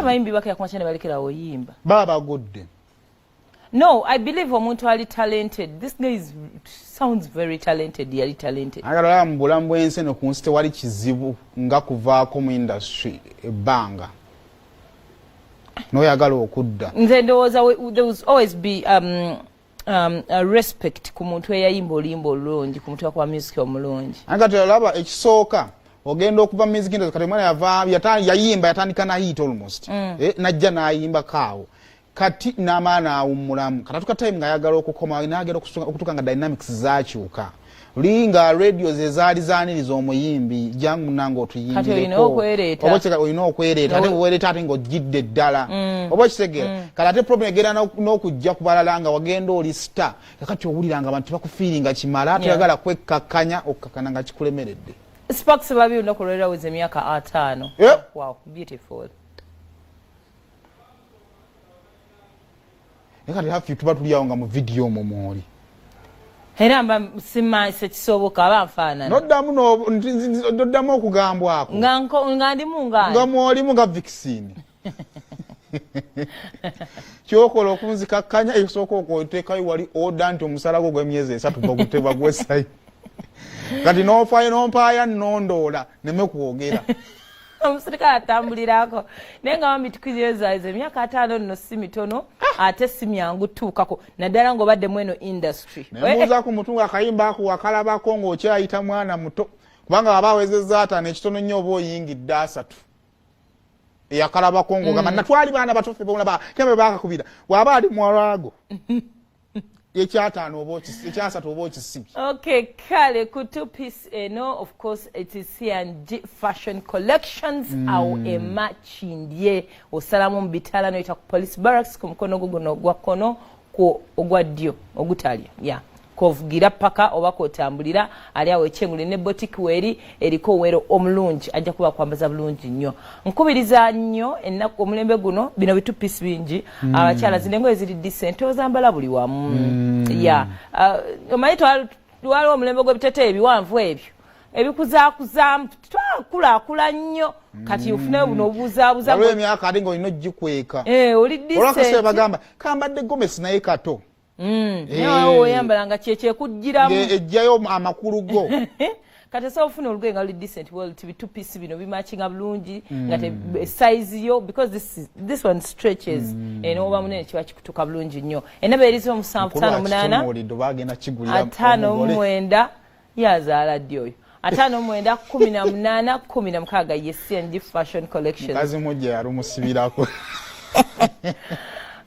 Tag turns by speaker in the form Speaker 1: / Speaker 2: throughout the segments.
Speaker 1: abayimbi bakaya kumachane balekera oyimba
Speaker 2: baba godde.
Speaker 1: No, I believe omuntu ali talented. This guy sounds very talented. Yali talented.
Speaker 2: Agala mbulamu bwense no kunste wali kizibu nga kuvaako mu industry ebbanga. No yagala okudda.
Speaker 1: Nze ndowooza there was always be a respect ku muntu eyayimba olimba olulungi ku muntu akwa music omulungi.
Speaker 2: Agati laba ekisooka ogenda okuva music industry kati mwana yava yayimba yatandika na hit almost. Najja n'ayimba kaawo. Kati n'amaana awummulamu katatuka time nga yagala okukoma n'agenda okutuka nga dynamics zaakyuka linga radio ze zaali zaaniriza omuyimbi jangu nange otuyimbireko olina okwereeta ate wereeta ate ng'ogidde ddala oba kitegera kati ate problem egenda n'okujja ku balala nga wagenda oli star kakati owulira nga abantu bakufiiringa kimala toyagala kwekkakkanya okkakkana nga kikulemeredde.
Speaker 1: Sparks babi olunaku lw'eraweza emyaka 5. Wow, beautiful.
Speaker 2: Ekati hafi tuba tuliawo nga mu video omwo mwoli.
Speaker 1: Era mba sima sekisoboka abanfaanana.
Speaker 2: Noddamu okugambwako.
Speaker 1: Nga ndi mungani.
Speaker 2: Nga mwolimu nga vaccine. Kyokola okunzikakkanya ekisooka okwoteekayo wali oda nti omusala gwo gw'emyezi 3 baguteba gwesayo. Kati nompaaya nnondoola neme kwogera.
Speaker 1: Omusirikale atambulirako naye nga wambitukiryezaiza emyaka 5 nno si mitono ate si myangu tuukako naddala ng'obadde mu eno industry.
Speaker 2: Nemuuza ku mutunga akayimba ako wakalabako ng'okyayita mwana muto kubanga waba awezezza 5 ekitono nnyo oba oyingidde 3 eyakalabako ng'ogamba natwali baana batofe bomulaba kembe baakakubira waba ali mwalwago ekyataano ekyasatu oba okisibi.
Speaker 1: Okay, kale ku 2-piece eno of course it is C&G fashion collections au emachindye osalamu mu bitala noyita ku police barracks ku mukono guno ogwa kkono ku ogwa ddyo ogutalya kovugira paka oba kotambulira ali awo ekyengule ne boutique weri eriko wero omulungi ajja kuba kwambaza bulungi nnyo. Nkubiriza nnyo ennaku omulembe guno bino bitu piece bingi abakyala zinengo eziri decent ozambala buli wamu. Omanyi twaliwo omulembe gw'ebitete ebiwanvu ebyo ebikuzaakuzamu twakulakula nnyo kati ofune buno obuzaabuza
Speaker 2: emyaka ate ng'olina ogikweka
Speaker 1: oli decent
Speaker 2: olwakasebe bagamba kambadde gomesi naye kato
Speaker 1: nawe oyambalanga kyekujjiramu
Speaker 2: ejjayo amakulu go
Speaker 1: kati so ofuna olugoye nga luli decent well to be 2-piece bino bimatchinga bulungi nga size yo because this one stretches and oba munene kiba kikutuka bulungi nnyo enaba erizo 5-58 yazaala ddi oyo 5-18-16 ye C&G fashion collection
Speaker 2: kazi mujja yali musibirako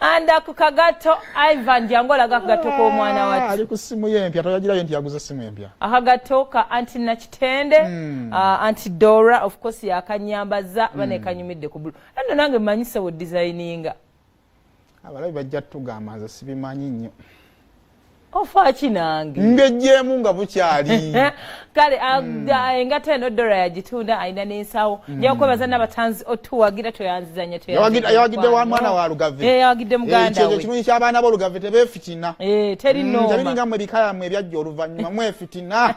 Speaker 1: anda ku kagato Ivan Jangola kagato ko mwana wati
Speaker 2: ali ku simu yempya toyagirayo nti yaguza simu empya
Speaker 1: akagato ka anti Nakitende anti Dora of course yakanyambaza bane kanyumidde ku bulu ando nange manyise wo designinga
Speaker 2: abalabi bajja tugamaza sibimanyi nnyo
Speaker 1: ofa kinange
Speaker 2: ngejjemu nga bukyali
Speaker 1: kale engata eno Dora yagitunda ayina n'ensawo nja kwebaza n'abatanzi otuwagira toyanzizanya
Speaker 2: yawagidde wa mwana wa Lugave
Speaker 1: yawagidde muganda we
Speaker 2: ekyo kirungi ky'abaana b'Olugave tebeefitina
Speaker 1: teri noma
Speaker 2: tebiringa mmwe ebikaya mmwe ebyajja oluvannyuma mwefitina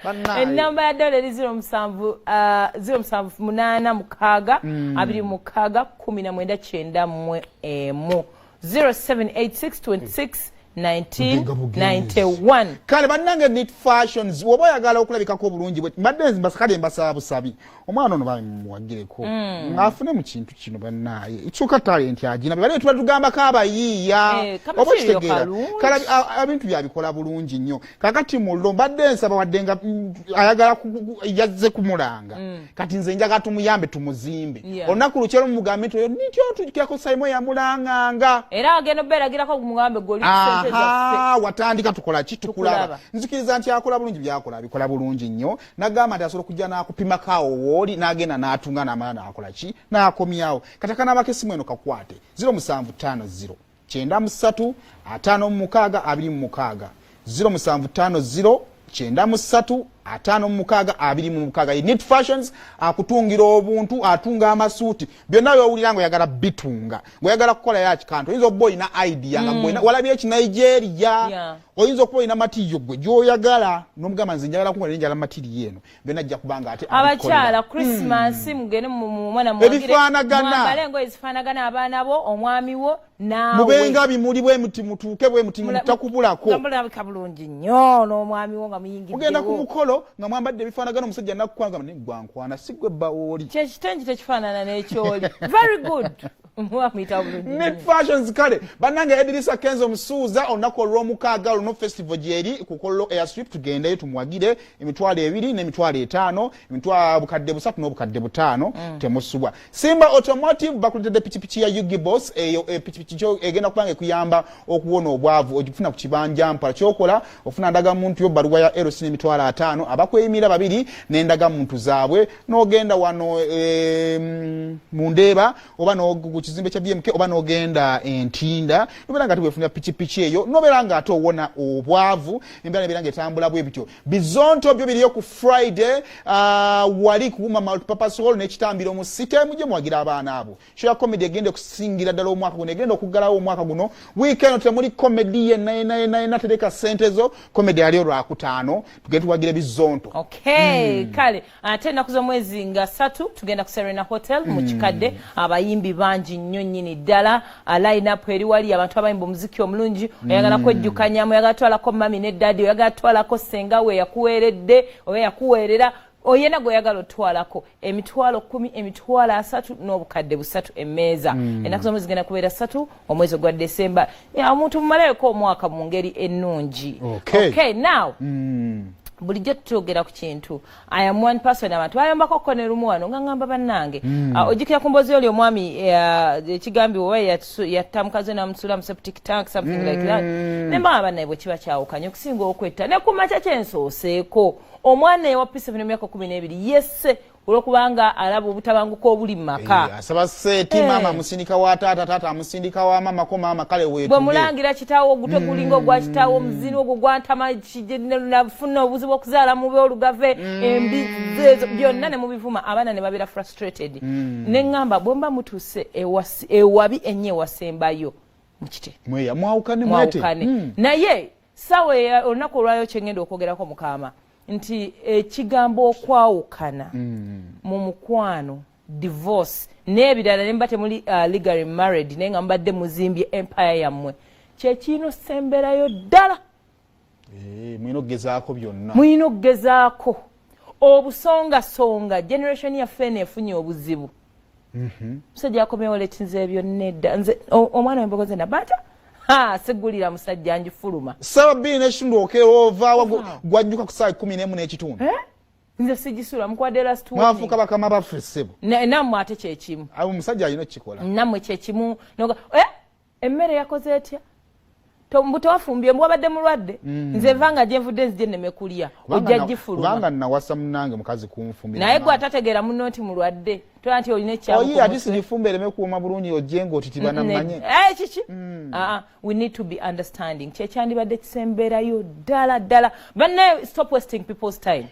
Speaker 2: bannaye
Speaker 1: ennamba ya Dora eri 0786-26-1991 0786-26-1991
Speaker 2: kale bannange Neat Fashions woba oyagala okulabikako obulungi mbadde mbasakale mbasaba busabi omwana ono bamuwagireko afune mu kintu kino bannaye ekyuka talent agina bale tuba tugambako abayiiya oba kitegeera kale ebintu byabikola bulungi nnyo kakati mullo mbadde nsaba wadde nga ayagala yazze kumulanga kati nze njaga tumuyambe tumuzimbe olunaku lukyero mumugambe nti oyo nityo tujjako sayimo yamulanganga
Speaker 1: era agenda obeeragirako kumugambe goli
Speaker 2: watandika tukola ki tukulaba nzikiriza nti akola bulungi byakola bikola bulungi nnyo nagamba nti asobola okujja n'akupimakawo wooli n'agenda n'atunga n'amala n'akola ki n'akomyawo katakana abakesimu eno kakwate 0750-93-56-26 0750-93-56-26 5 mu 6 2 mu 6 Neat Fashions akutungira obuntu atunga amasuuti byonna byowulira ngo yagala bitunga ngo yagala kukola ya kikantu oyinza okuba olina idea nga gwe walabye ekinigeria oyinza okuba olina material gwe gyoyagala n'omugamba nze njagala kukola njagala material eno byonna ajja kubanga ate
Speaker 1: abakyala Christmas mugende mu mwana mwogere mwabalengo ezifaanagana abaana bo omwami wo naawe
Speaker 2: mubenga bimuli bwe muti mutuuke bwe muti mutakubulako
Speaker 1: ngambulabika bulungi nnyo n'omwami wo nga muyingiddewo
Speaker 2: mugenda ku mukolo nga mwambadde ebifaanagana omusajja nakukwanga ne gwankwana sigwe bawoli
Speaker 1: kyekitengi tekifaanana n'ekyoli very good
Speaker 2: Neat Fashions kale bannange Edrisa Kenzo Musuuza olunaku olw'omukaaga luno festival gyeri ku Kololo Airstrip tugendeyo tumwagire emitwalo 2 n'emitwalo 5 emitwalo bukadde 3 n'obukadde 5 temusubwa Simba Automotive bakulitedde pikipiki ya Yugi Boss eyo pikipiki kyo egenda kubanga ekuyamba okuwona obwavu ogifuna ku kibanja mpala kyokola ofuna ndaga muntu yo baluwa ya LC n'emitwalo 5 abakweyimira babiri n'endaga muntu zaabwe n'ogenda wano mu Ndeeba oba kizimbe kya BMK oba n'ogenda Entinda nobera nga tuwefunira pikipiki eyo nobera nga ate owona obwavu embera nebera nga etambula bwe bityo bizonto byo biriyo ku Friday wali kuuma multipurpose hall n'ekitambiro mu city mujje mwagira abaana abo show ya comedy egende kusingira ddala omwaka guno egenda okuggalawo omwaka guno weekend temuli comedy ye tereka sente zo comedy ali olwakutaano tugenda tuwagira bizonto
Speaker 1: okay kale ate ennaku z'omwezi nga 3 tugenda ku Serena Hotel mu Kikadde abayimbi bangi nnyo nnyini ddala line up eri wali abantu abayimba omuziki omulungi oyagala kwejjukanya oyagala twalako mami ne daddy oyagala twalako senga we yakuweeredde oba yakuweerera oyena goyagala otwalako emitwalo 10 emitwalo 3 n'obukadde 3 emmeeza ennaku z'omwezi zigenda kubeera 3 omwezi gwa December omuntu mumaleko omwaka mu ngeri ennungi okay now bulijjo tutogera ku kintu I am one person abantu bayombako kone lumu wano nga ngamba bannange ojikira ku mbozi oli omwami ekigambi oba yattamukaze namusula mu septic tank something like that nemba abannaye bwe kiba kyawukanye okusinga okwetta ne kumakya kyensooseeko omwana ewa P7 emyaka 12 yesse olwokubanga alaba obutabanguko obuli mu maka
Speaker 2: asaba seti mama musindika wa tata amusindika wa mama ko mama kale wetu
Speaker 1: bwe mulangira kitaawo ogutwe gulingo gwa kitaawo muzini ogwo gwantama nafuna obuzibu okuzaala mu byolugave embizezo byonna ne mubivuma abaana ne babira frustrated ne ngamba bwemba mutuse ewabi ennyo ewasembayo mukite
Speaker 2: mweya mwawukane
Speaker 1: naye sawe olunaku olwayo kyengenda okwogerako mukama nti ekigambo okwawukana mu mukwano divorce n'ebirala nemba temuli legally married naye nga mbadde muzimbye empire yammwe kyekino semberayo ddala mwino okugezaako obusongasonga generation yaffe neefunye obuzibu musajja yakomyewo letinze ebyo nedda nze omwana wembogoze nabata segulira musajja njifuluma
Speaker 2: saba bini neshindu okeova gwajjuka ku saa 11 n'ekitundu
Speaker 1: nze sigisula mukwadde last week
Speaker 2: mwafuka bakama bafesebo
Speaker 1: namwe ate kyekimu
Speaker 2: abo musajja alina kikola
Speaker 1: namwe kyekimu noga emmere yakoze etya mbuto wafumbye mbwabadde mulwadde nze vanga gyenvudde nzije nemekulya ojja gifuluma
Speaker 2: kubanga nawasa munange mukazi kumfumbira
Speaker 1: naye gwe atategeera munno nti mulwadde tola nti olina ekyabuko
Speaker 2: oyi ati sinifumbe ereme kuuma bulungi ojenga otitibana mmanye
Speaker 1: kiki we need to be understanding kyekyandibadde kisemberayo ddala banne stop wasting people's time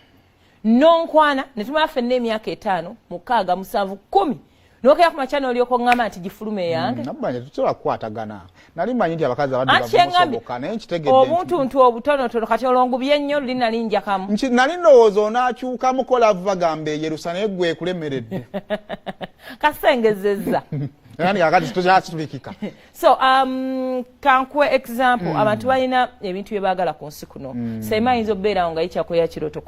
Speaker 1: nonkwana netumala ffenna emyaka 5 6 7 10 nokera ku machano olyoko ngamba nti gifulume yange
Speaker 2: nabanje tutola kukwatagana nali manyi nti abakazi abadde bamusoboka naye nkitegedde
Speaker 1: obuntu obutonotono kati olongubye nnyo lina linja kamu
Speaker 2: nali ndowooza onaakyuka mukola vagambe yerusa naye gwe kulemeredde
Speaker 1: kasengezezza
Speaker 2: yani akati tulikika
Speaker 1: so kankwe example abantu balina ebintu bye baagala ku nsi kuno sema ayinza obbeera nga yikyakoya kiroto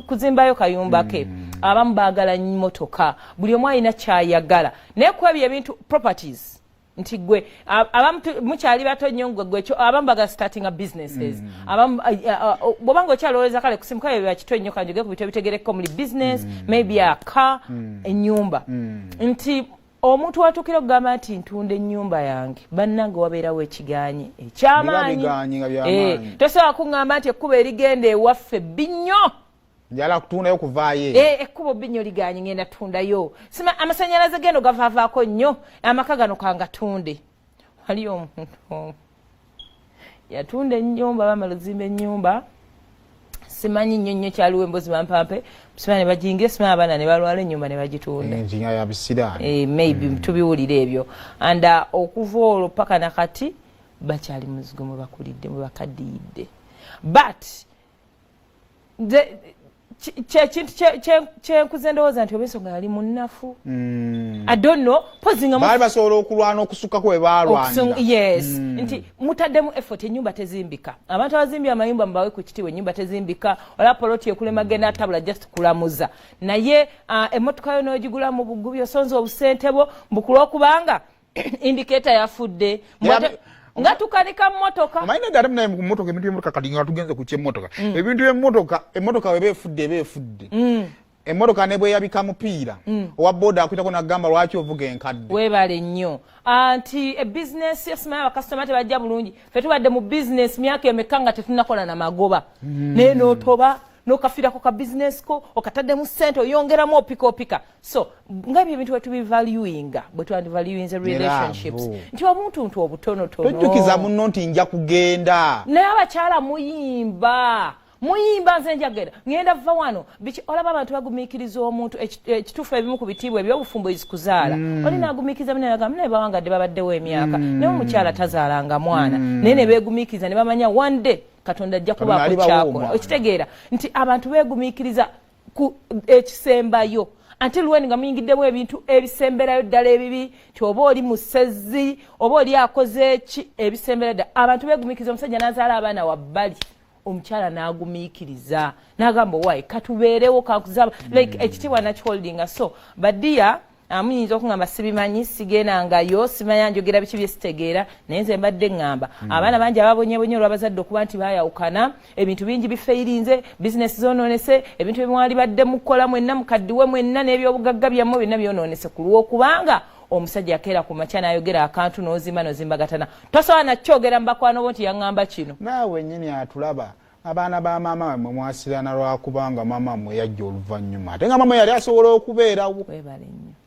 Speaker 1: kuzimbayo kayumba ke abamu baagala mmotoka buli omu alina kyayagala naye ku ebyo ebintu properties nti gwe abamu mukyali bato nnyo gwe abamu baagala starting a businesses abamu bw'obanga okyalowooza kale kusimuka ebyo bakitwe nnyo kanjoge ku bintu ebitegereko muli business maybe a car ennyumba nti omuntu watukira okugamba nti ntunda ennyumba yange bannange wabeerawo ekigaanye ekyamaanyi tosobola kuŋŋamba nti ekkubo erigenda ewaffe binnyo
Speaker 2: njala kutundayo kuvaayo
Speaker 1: ekkubo binnyo ligaanye ngenda tundayo amasannyalaze gendo gavaavaako nnyo amaka gano kangatunde wali omuntu yatunda ennyumba bamala ozimba ennyumba simanyi nnyo kyaliwo embozi bampampe simanya ne bajingira simanya abaana ne balwala ennyumba ne bagitunda
Speaker 2: enjinya ya bisiraani
Speaker 1: maybe tubiwulira ebyo and okuva olwo paka nakati bakyali muzigo mwe bakulidde mwe bakadiyidde but kintu kyenkuze ndowooza nti Ensonga yali munnafu I don't know pozinga
Speaker 2: baali basobola okulwana okusukako we baalwanira
Speaker 1: yes nti mutaddemu effort ennyumba tezimbika abantu abazimbye amayumba mubawe ku kitiibwa ennyumba tezimbika wala poloti ekulema genda atabula just kulamuza naye emmotoka yo n'ogigula mu bugubi osonza obusente bwo mbukula okubanga indicator yafudde nga tukanika mmotoka
Speaker 2: amaina dada mna mmotoka ebintu by'emmotoka kati nga tugenze ku kyemmotoka ebintu emmotoka we beefudde emmotoka ne bwe yabika mupiira owa boda akwitako n'agamba lwaki ovuga enkadde
Speaker 1: weebale nnyo anti ebizinesi yasimanya bakasitoma tebajja bulungi fe tubadde mu bizinesi myaka emeka nga tetunakola na magoba naye n'otoba n'okafirako ka bizinesi ko okataddemu ssente oyongeramu opika so ng'ebyo ebintu wetubivaluinga bwe twandivaluinze relationships nti omuntu nti obutonotono
Speaker 2: tojjukiza munno nti nja kugenda
Speaker 1: naye abakyala muyimba nze njagenda ngenda va wano olaba abantu bagumiikiriza omuntu ekituufu ebimu ku bitiibwa ebyobufumbo ezikuzaala oli nagumiikiriza munagamba naye bawangadde babaddewo emyaka naye omukyala tazaalanga mwana naye ne beegumiikiriza ne bamanya one day Katonda ajja kubaako kyakola okitegeera nti abantu beegumiikiriza ku ekisembayo ate luweni nga muyingiddemu ebintu ebisemberayo ddala ebibi ti oba oli musezi oba oli akoze ki ebisemberayo ddala abantu beegumiikiriza omusajja n'azaala abaana wabbali omukyala n'agumiikiriza n'agamba wayi katubeerewo kakuzaba like ekitiibwa nakiholdinga so badiya muyinza okungamba sibimanyi sigendangayo simanya njogera biki bye sitegeera naye nze mbadde ngamba abaana bangi ababonyebonye olw'abazadde okuba nti baayawukana ebintu bingi bifeyirinze bizinesi zonoonese ebintu bimwali badde mukola mwenna mukaddiwe mwenna n'ebyobugagga byammwe byonna byonoonese ku lw'okubanga omusajja yakeera ku makya n'ayogera akantu n'ozimbagatana tosobola nakyogera mu bakwano bo nti yaŋŋamba kino
Speaker 2: naawe nnyini atulaba abaana ba maama mwe mwasirana lwakubanga maama mwe yajja oluvannyuma ate nga maama yali asobola okubeerawo
Speaker 1: webale nnyo